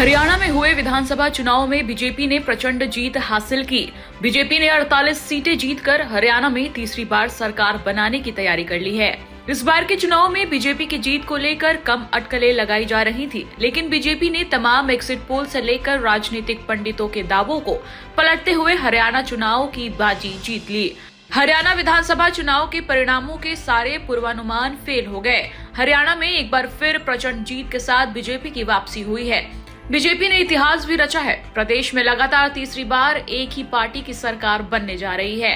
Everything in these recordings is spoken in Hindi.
हरियाणा में हुए विधानसभा चुनाव में बीजेपी ने प्रचंड जीत हासिल की। बीजेपी ने 48 सीटें जीतकर हरियाणा में तीसरी बार सरकार बनाने की तैयारी कर ली है। इस बार के चुनाव में बीजेपी की जीत को लेकर कम अटकलें लगाई जा रही थी, लेकिन बीजेपी ने तमाम एग्जिट पोल से लेकर राजनीतिक पंडितों के दावों को पलटते हुए हरियाणा चुनाव की बाजी जीत ली। हरियाणा विधानसभा चुनाव के परिणामों के सारे पूर्वानुमान फेल हो गए। हरियाणा में एक बार फिर प्रचंड जीत के साथ बीजेपी की वापसी हुई है। बीजेपी ने इतिहास भी रचा है। प्रदेश में लगातार तीसरी बार एक ही पार्टी की सरकार बनने जा रही है।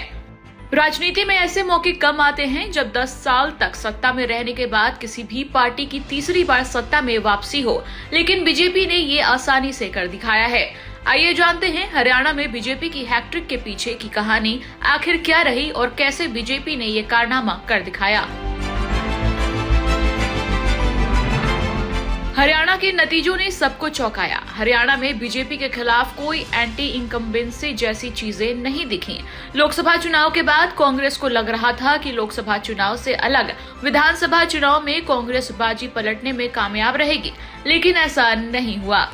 राजनीति में ऐसे मौके कम आते हैं जब 10 साल तक सत्ता में रहने के बाद किसी भी पार्टी की तीसरी बार सत्ता में वापसी हो, लेकिन बीजेपी ने ये आसानी से कर दिखाया है। आइए जानते हैं हरियाणा में बीजेपी की हैट्रिक के पीछे की कहानी आखिर क्या रही और कैसे बीजेपी ने ये कारनामा कर दिखाया। हरियाणा के नतीजों ने सबको चौंकाया। हरियाणा में बीजेपी के खिलाफ कोई एंटी इनकम्बेंसी जैसी चीजें नहीं दिखी। लोकसभा चुनाव के बाद कांग्रेस को लग रहा था कि लोकसभा चुनाव से अलग विधानसभा चुनाव में कांग्रेस बाजी पलटने में कामयाब रहेगी, लेकिन ऐसा नहीं हुआ।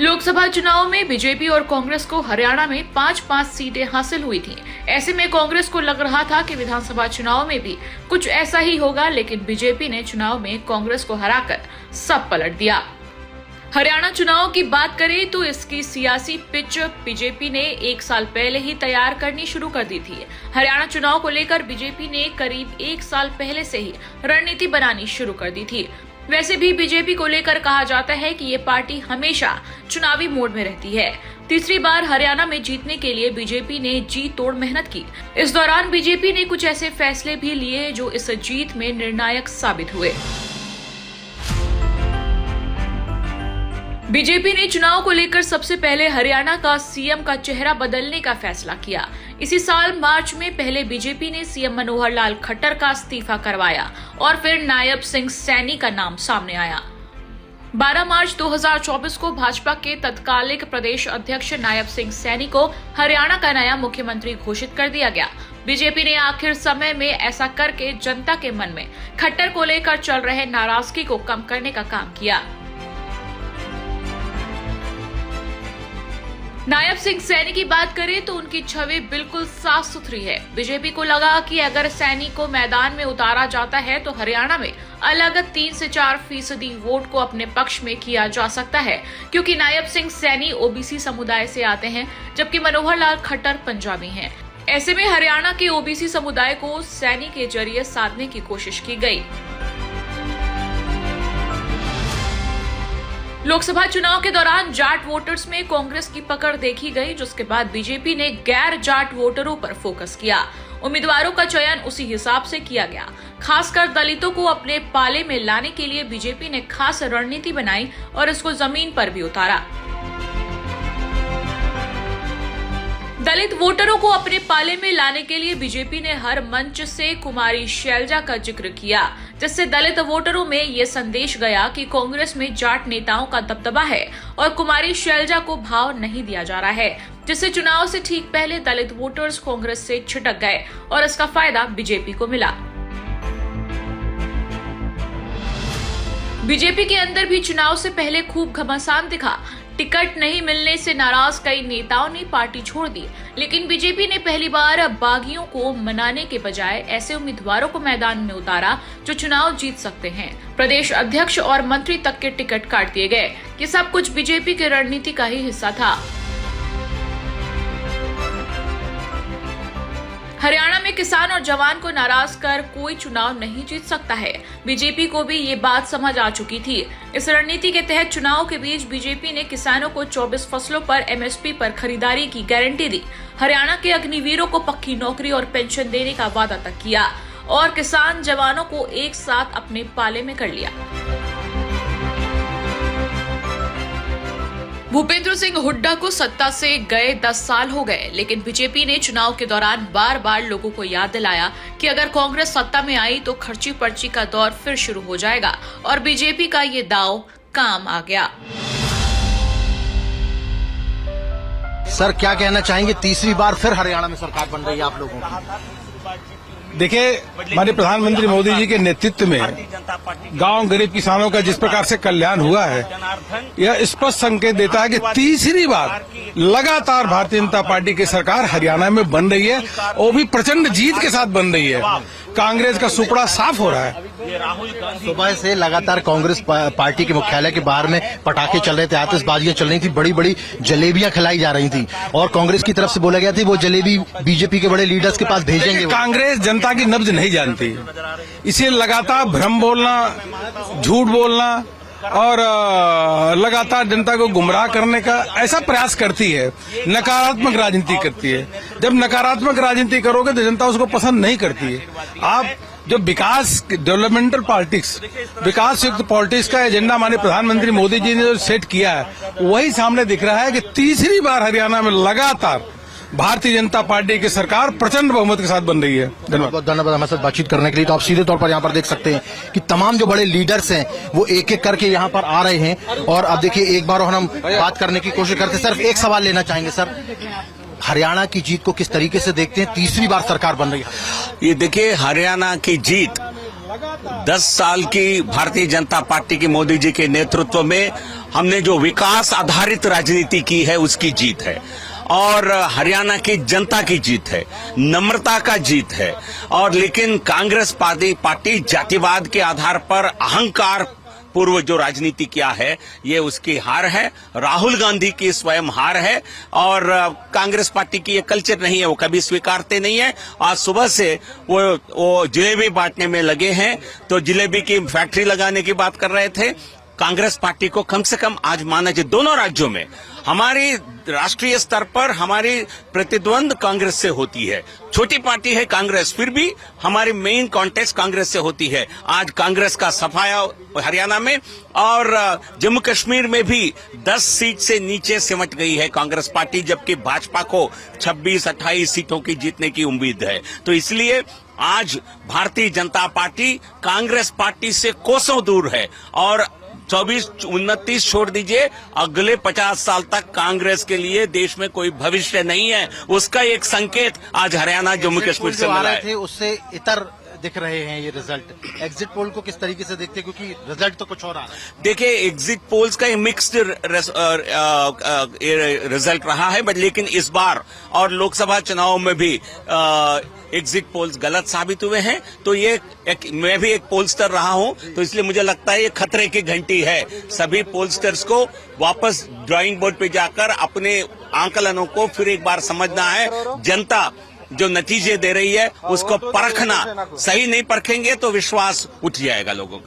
लोकसभा चुनाव में बीजेपी और कांग्रेस को हरियाणा में 5-5 सीटें हासिल हुई थीं। ऐसे में कांग्रेस को लग रहा था कि विधानसभा चुनाव में भी कुछ ऐसा ही होगा, लेकिन बीजेपी ने चुनाव में कांग्रेस को हराकर सब पलट दिया। हरियाणा चुनाव की बात करें तो इसकी सियासी पिच बीजेपी ने 1 साल पहले ही तैयार करनी शुरू कर दी थी। हरियाणा चुनाव को लेकर बीजेपी ने करीब 1 साल पहले से ही रणनीति बनानी शुरू कर दी थी। वैसे भी बीजेपी को लेकर कहा जाता है कि ये पार्टी हमेशा चुनावी मोड में रहती है। तीसरी बार हरियाणा में जीतने के लिए बीजेपी ने जी तोड़ मेहनत की। इस दौरान बीजेपी ने कुछ ऐसे फैसले भी लिए जो इस जीत में निर्णायक साबित हुए। बीजेपी ने चुनाव को लेकर सबसे पहले हरियाणा का सीएम का चेहरा बदलने का फैसला किया। इसी साल मार्च में पहले बीजेपी ने सीएम मनोहर लाल खट्टर का इस्तीफा करवाया और फिर नायब सिंह सैनी का नाम सामने आया। 12 मार्च 2024 को भाजपा के तत्कालिक प्रदेश अध्यक्ष नायब सिंह सैनी को हरियाणा का नया मुख्यमंत्री घोषित कर दिया गया। बीजेपी ने आखिर समय में ऐसा करके जनता के मन में खट्टर को लेकर चल रहे नाराजगी को कम करने का काम किया। नायब सिंह सैनी की बात करें तो उनकी छवि बिल्कुल साफ सुथरी है। बीजेपी को लगा कि अगर सैनी को मैदान में उतारा जाता है तो हरियाणा में अलग 3 से 4% वोट को अपने पक्ष में किया जा सकता है, क्योंकि नायब सिंह सैनी ओबीसी समुदाय से आते हैं, जबकि मनोहर लाल खट्टर पंजाबी हैं। ऐसे में हरियाणा के ओबीसी समुदाय को सैनी के जरिए साधने की कोशिश की गई। लोकसभा चुनाव के दौरान जाट वोटर्स में कांग्रेस की पकड़ देखी गई, जिसके बाद बीजेपी ने गैर जाट वोटरों पर फोकस किया। उम्मीदवारों का चयन उसी हिसाब से किया गया। खासकर दलितों को अपने पाले में लाने के लिए बीजेपी ने खास रणनीति बनाई और इसको जमीन पर भी उतारा। दलित वोटरों को अपने पाले में लाने के लिए बीजेपी ने हर मंच से कुमारी शैलजा का जिक्र किया, जिससे दलित वोटरों में ये संदेश गया कि कांग्रेस में जाट नेताओं का दबदबा है और कुमारी शैलजा को भाव नहीं दिया जा रहा है, जिससे चुनाव से ठीक पहले दलित वोटर्स कांग्रेस से छिटक गए और इसका फायदा बीजेपी को मिला। बीजेपी के अंदर भी चुनाव से पहले खूब घमासान दिखा। टिकट नहीं मिलने से नाराज कई नेताओं ने पार्टी छोड़ दी, लेकिन बीजेपी ने पहली बार बागियों को मनाने के बजाय ऐसे उम्मीदवारों को मैदान में उतारा जो चुनाव जीत सकते हैं। प्रदेश अध्यक्ष और मंत्री तक के टिकट काट दिए गए। ये सब कुछ बीजेपी की रणनीति का ही हिस्सा था। हरियाणा में किसान और जवान को नाराज कर कोई चुनाव नहीं जीत सकता है। बीजेपी को भी ये बात समझ आ चुकी थी। इस रणनीति के तहत चुनाव के बीच बीजेपी ने किसानों को 24 फसलों पर एमएसपी पर खरीदारी की गारंटी दी। हरियाणा के अग्निवीरों को पक्की नौकरी और पेंशन देने का वादा तक किया और किसान जवानों को एक साथ अपने पाले में कर लिया। भूपेंद्र सिंह हुड्डा को सत्ता से गए 10 साल हो गए, लेकिन बीजेपी ने चुनाव के दौरान बार बार लोगों को याद दिलाया कि अगर कांग्रेस सत्ता में आई तो खर्ची पर्ची का दौर फिर शुरू हो जाएगा और बीजेपी का ये दांव काम आ गया। सर क्या कहना चाहेंगे, तीसरी बार फिर हरियाणा में सरकार बन रही है आप लोगों की? देखिए, हमारे प्रधानमंत्री मोदी जी के नेतृत्व में गांव गरीब किसानों का जिस प्रकार से कल्याण हुआ है, यह स्पष्ट संकेत देता है कि तीसरी बार लगातार भारतीय जनता पार्टी की सरकार हरियाणा में बन रही है, वो भी प्रचंड जीत के साथ बन रही है। कांग्रेस का सुपड़ा साफ हो रहा है। सुबह से लगातार कांग्रेस पार्टी के मुख्यालय के बाहर में पटाखे चल रहे थे, आतिशबाजियां चल रही थी, बड़ी बड़ी जलेबियां खिलाई जा रही थी और कांग्रेस की तरफ से बोला गया था वो जलेबी बीजेपी के बड़े लीडर्स के पास भेजेंगे। कांग्रेस जनता की नब्ज नहीं जानती, इसीलिए लगातार भ्रम बोलना, झूठ बोलना और लगातार जनता को गुमराह करने का ऐसा प्रयास करती है, नकारात्मक राजनीति करती है। जब नकारात्मक राजनीति करोगे तो जनता उसको पसंद नहीं करती है। आप जो विकास, डेवलपमेंटल पॉलिटिक्स, विकास युक्त पॉलिटिक्स का एजेंडा हमारे प्रधानमंत्री मोदी जी ने जो सेट किया है, वही सामने दिख रहा है कि तीसरी बार हरियाणा में लगातार भारतीय जनता पार्टी की सरकार प्रचंड बहुमत के साथ बन रही है। धन्यवाद हमारे साथ बातचीत करने के लिए। तो आप सीधे तौर पर यहाँ पर देख सकते हैं कि तमाम जो बड़े लीडर्स हैं वो एक एक करके यहाँ पर आ रहे हैं और अब देखिए एक बार और हम बात करने की कोशिश करते हैं। सिर्फ एक सवाल लेना चाहेंगे सर, हरियाणा की जीत को किस तरीके से देखते हैं? तीसरी बार सरकार बन रही है। ये देखिए, हरियाणा की जीत 10 साल की भारतीय जनता पार्टी की मोदी जी के नेतृत्व में हमने जो विकास आधारित राजनीति की है उसकी जीत है और हरियाणा की जनता की जीत है, नम्रता का जीत है। और लेकिन कांग्रेस पार्टी जातिवाद के आधार पर अहंकार पूर्व जो राजनीति किया है ये उसकी हार है, राहुल गांधी की स्वयं हार है और कांग्रेस पार्टी की ये कल्चर नहीं है, वो कभी स्वीकारते नहीं है। आज सुबह से वो जलेबी बांटने में लगे हैं, तो जलेबी की फैक्ट्री लगाने की बात कर रहे थे। कांग्रेस पार्टी को कम से कम आज माना जाए, दोनों राज्यों में हमारी राष्ट्रीय स्तर पर हमारी प्रतिद्वंद कांग्रेस से होती है। छोटी पार्टी है कांग्रेस, फिर भी हमारी मेन कॉन्टेस्ट कांग्रेस से होती है। आज कांग्रेस का सफाया हरियाणा में और जम्मू कश्मीर में भी 10 सीट से नीचे सिमट गई है कांग्रेस पार्टी, जबकि भाजपा को 26-28 सीटों की जीतने की उम्मीद है। तो इसलिए आज भारतीय जनता पार्टी कांग्रेस पार्टी से कोसों दूर है और 24-29 छोड़ दीजिए, अगले 50 साल तक कांग्रेस के लिए देश में कोई भविष्य नहीं है। उसका एक संकेत आज हरियाणा जम्मू कश्मीर से मिला है। उससे इतर दिख रहे हैं ये रिजल्ट। एग्जिट पोल को किस तरीके से देखते हैं, क्योंकि रिजल्ट तो कुछ और आ रहा है। देखिए, एग्जिट पोल्स का मिक्स्ड रिजल्ट रहा है, बट लेकिन इस बार और लोकसभा चुनाव में भी एग्जिट पोल्स गलत साबित हुए हैं। तो मैं भी एक पोलस्टर रहा हूं, तो इसलिए मुझे लगता है ये खतरे की घंटी है। सभी पोलस्टर्स को वापस ड्राइंग बोर्ड पे जाकर अपने आंकलनों को फिर एक बार समझना है। जनता जो नतीजे दे रही है उसको परखना, सही नहीं परखेंगे तो विश्वास उठ जाएगा लोगों का।